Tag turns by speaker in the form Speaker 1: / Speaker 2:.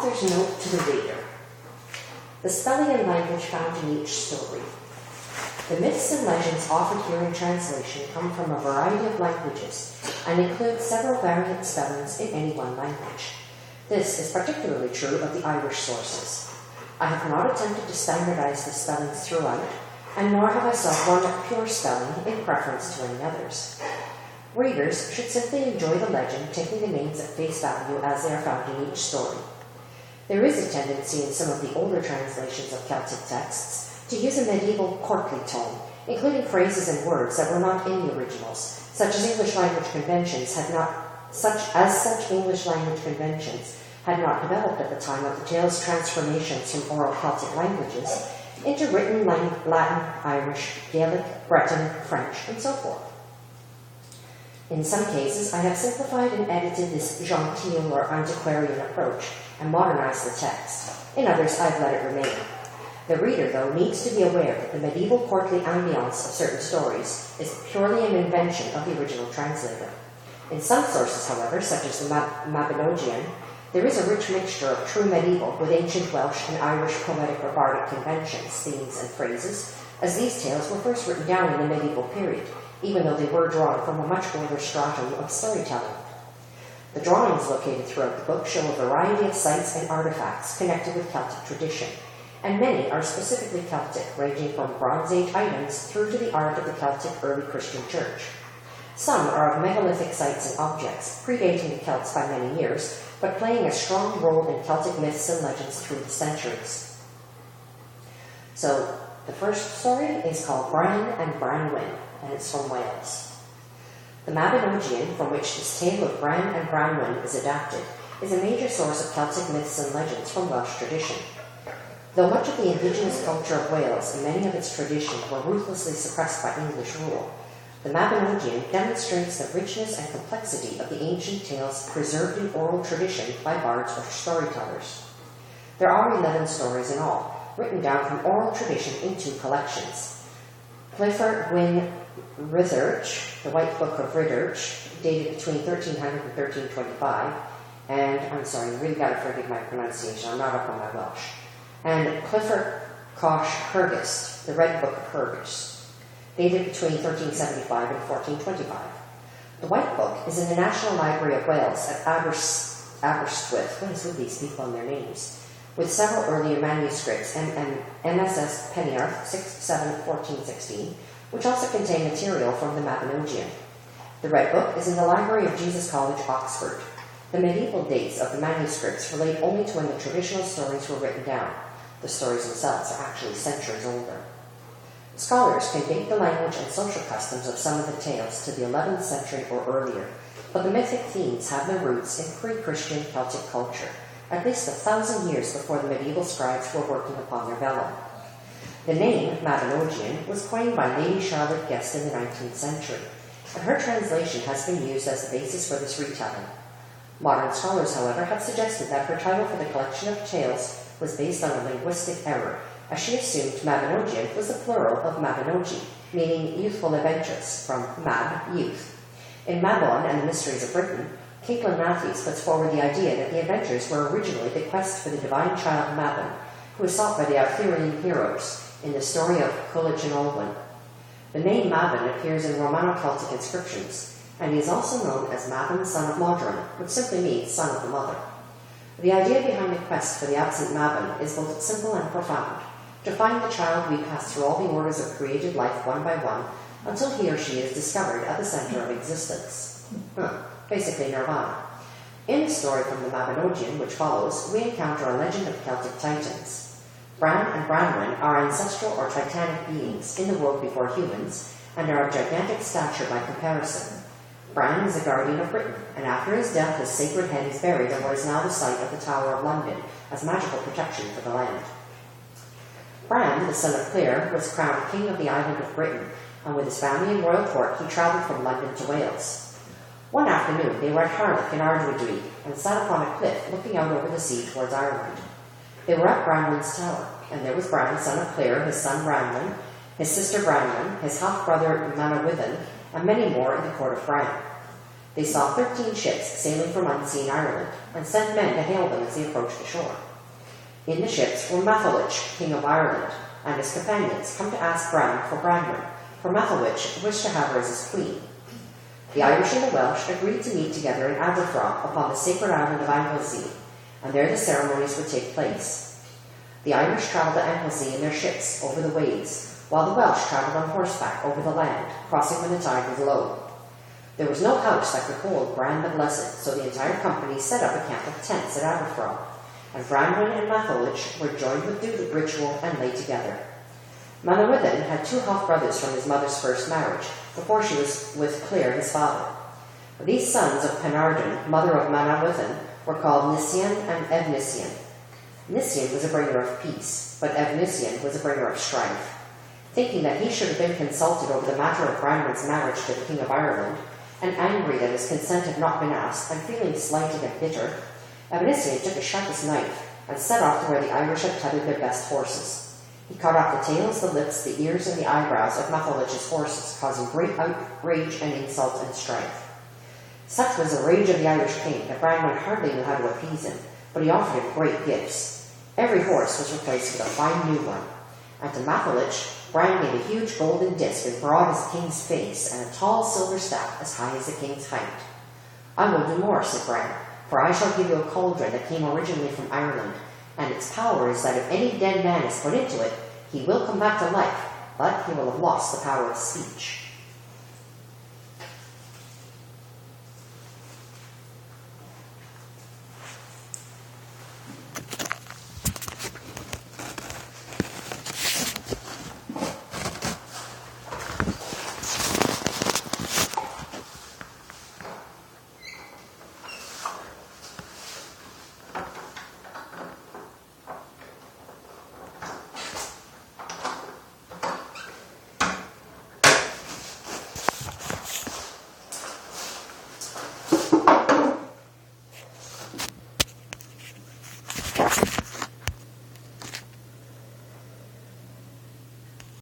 Speaker 1: Author's note to the reader. The spelling and language found in each story. The myths and legends offered here in translation come from a variety of languages and include several variant spellings in any one language. This is particularly true of the Irish sources. I have not attempted to standardize the spellings throughout, and nor have I sought one pure spelling in preference to any others. Readers should simply enjoy the legend, taking the names at face value as they are found in each story. There is a tendency in some of the older translations of Celtic texts to use a medieval courtly tone, including phrases and words that were not in the originals, such English language conventions had not developed at the time of the tale's transformations from oral Celtic languages into written Latin, Irish, Gaelic, Breton, French, and so forth. In some cases, I have simplified and edited this genteel or antiquarian approach and modernized the text. In others, I've let it remain. The reader, though, needs to be aware that the medieval courtly ambience of certain stories is purely an invention of the original translator. In some sources, however, such as the Mabinogion, there is a rich mixture of true medieval with ancient Welsh and Irish poetic or bardic conventions, themes, and phrases, as these tales were first written down in the medieval period, even though they were drawn from a much older stratum of storytelling. The drawings located throughout the book show a variety of sites and artifacts connected with Celtic tradition, and many are specifically Celtic, ranging from Bronze Age items through to the art of the Celtic early Christian church. Some are of megalithic sites and objects, predating the Celts by many years, but playing a strong role in Celtic myths and legends through the centuries. So, the first story is called Bran and Branwen, and it's from Wales. The Mabinogion, from which this tale of Bran and Branwen is adapted, is a major source of Celtic myths and legends from Welsh tradition. Though much of the indigenous culture of Wales and many of its traditions were ruthlessly suppressed by English rule, the Mabinogion demonstrates the richness and complexity of the ancient tales preserved in oral tradition by bards or storytellers. There are 11 stories in all, written down from oral tradition into collections. Clifford Gwyn Rhydderch, the White Book of Rhydderch, dated between 1300 and 1325, and, I'm sorry, you really gotta forgive my pronunciation, I'm not up on my Welsh, and Clifford Cosh Hergest, the Red Book of Hergest, dated between 1375 and 1425. The White Book is in the National Library of Wales at Aberystwyth, what is with these people and their names, with several earlier manuscripts, MSS Penniarth 6-7-1416, which also contain material from the Mabinogion. The Red Book is in the Library of Jesus College, Oxford. The medieval dates of the manuscripts relate only to when the traditional stories were written down. The stories themselves are actually centuries older. Scholars can date the language and social customs of some of the tales to the 11th century or earlier, but the mythic themes have their roots in pre-Christian Celtic culture, at least 1,000 years before the medieval scribes were working upon their vellum. The name, Mabinogion, was coined by Lady Charlotte Guest in the 19th century, and her translation has been used as the basis for this retelling. Modern scholars, however, have suggested that her title for the collection of tales was based on a linguistic error, as she assumed Mabinogion was the plural of Mabinogi, meaning youthful adventures, from Mab, youth. In Mabon and the Mysteries of Britain, Caitlin Matthews puts forward the idea that the adventures were originally the quest for the divine child Mabon, who was sought by the Arthurian heroes in the story of Cuchulainn and Olwen. The name Mabon appears in Romano-Celtic inscriptions, and he is also known as Mabon, son of Modron, which simply means son of the mother. The idea behind the quest for the absent Mabon is both simple and profound. To find the child, we pass through all the orders of created life one by one, until he or she is discovered at the center of existence. Basically nirvana. In the story from the Mabinogion, which follows, we encounter a legend of Celtic titans. Bran and Branwen are ancestral or titanic beings in the world before humans, and are of gigantic stature by comparison. Bran is the guardian of Britain, and after his death his sacred head is buried in what is now the site of the Tower of London, as magical protection for the land. Bran, the son of Clare, was crowned king of the island of Britain, and with his family and royal court he travelled from London to Wales. One afternoon they were at Harlech in Ardwiddry, and sat upon a cliff looking out over the sea towards Ireland. They were at Branwen's tower, and there was Bran, son of Clare, his son Branwen, his sister Branwen, his half-brother Manawyddan, and many more in the court of Bran. They saw 13 ships sailing from unseen Ireland, and sent men to hail them as they approached the shore. In the ships were Matholwich, King of Ireland, and his companions, come to ask Bran for Branwen, for Matholwich wished to have her as his queen. The Irish and the Welsh agreed to meet together in Aberfraw upon the sacred island of Anglesey, and there the ceremonies would take place. The Irish travelled to Anglesey in their ships over the waves, while the Welsh travelled on horseback over the land, crossing when the tide was low. There was no house that could hold Bran the Blessed, so the entire company set up a camp of tents at Aberfraw, and Branwen and Matholwich were joined with due ritual and laid together. Manawyddan had 2 half-brothers from his mother's first marriage, before she was with Clare, his father. These sons of Penarden, mother of Manawyddan, were called Nisien and Evnisian. Nisien was a bringer of peace, but Evnisian was a bringer of strife. Thinking that he should have been consulted over the matter of Branwen's marriage to the King of Ireland, and angry that his consent had not been asked, and feeling slighted and bitter, Evnisian took his sharpest knife and set off to where the Irish had tethered their best horses. He cut off the tails, the lips, the ears, and the eyebrows of Matholwich's horses, causing great outrage and insult and strife. Such was the rage of the Irish king that Branwen hardly knew how to appease him, but he offered him great gifts. Every horse was replaced with a fine new one, and to Matholwich, Bran gave a huge golden disc as broad as the king's face, and a tall silver staff as high as the king's height. I will do more, said Bran, for I shall give you a cauldron that came originally from Ireland, and its power is that if any dead man is put into it, he will come back to life, but he will have lost the power of speech.